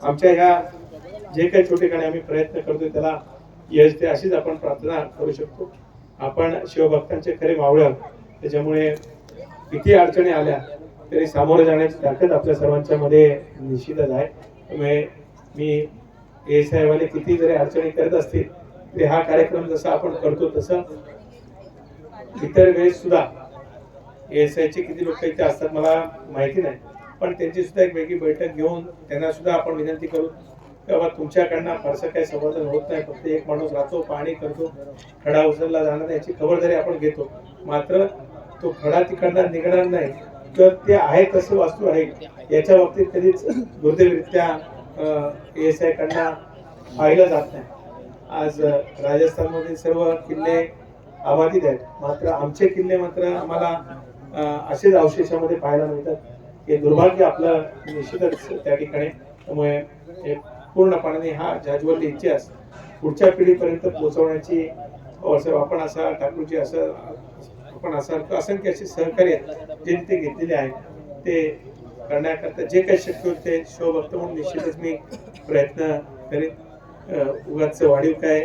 आमच्या ह्या जे काही छोटेखानी आम्ही प्रयत्न करतोय त्याला यश दे अशीच आपण प्रार्थना करू शकतो. आपण शिवभक्तांचे खरे मावळे आहोत. त्याच्यामुळे किती अडचणी आल्या तरी सामोरे जाण्याची ताकद आपल्या सर्वांच्या मध्ये निश्चितच आहे. त्यामुळे मी एएसआय वाले किती जरी अडचणी करत असतील तरी हा कार्यक्रम जसा आपण करतो तसं इतर वेळेस सुद्धा एएसआयचे किती लोक इथे असतात मला माहिती नाही, पण त्यांची सुद्धा एक वेगळी बैठक घेऊन त्यांना सुद्धा आपण विनंती करू तेव्हा तुमच्याकडनं फारसं काही संवर्धन होत नाही. फक्त एक माणूस राहतो, पाणी करतो, खडा उचलला जाणार याची खबरदारी आपण घेतो. मात्र तो खडा तिकडनं निघणार नाही तर ते आहे तसं वास्तू आहे याच्या बाबतीत कधीच दुर्दैवरित्या एएसआय कडनं पाहिलं जात नाही. आज राजस्थानमधील सर्व किल्ले अबाधित आहेत, मात्र आमचे किल्ले मात्र आम्हाला असेच अवशेषामध्ये पाहायला मिळतात. हे दुर्भाग्य आपलं निश्चितच त्या ठिकाणी. त्यामुळे पूर्णपणे हा जाज्वल्य इतिहास पुढच्या पिढीपर्यंत पोहोचवण्याची आपण असा ठाकूरजी असं आपण असंख्य असे सहकार्य जे तिथे घेतलेले आहे ते करण्याकरता जे काही शक्य होते ते शिवभक्त म्हणून निश्चितच मी प्रयत्न करीन. उगाच वाढीव काय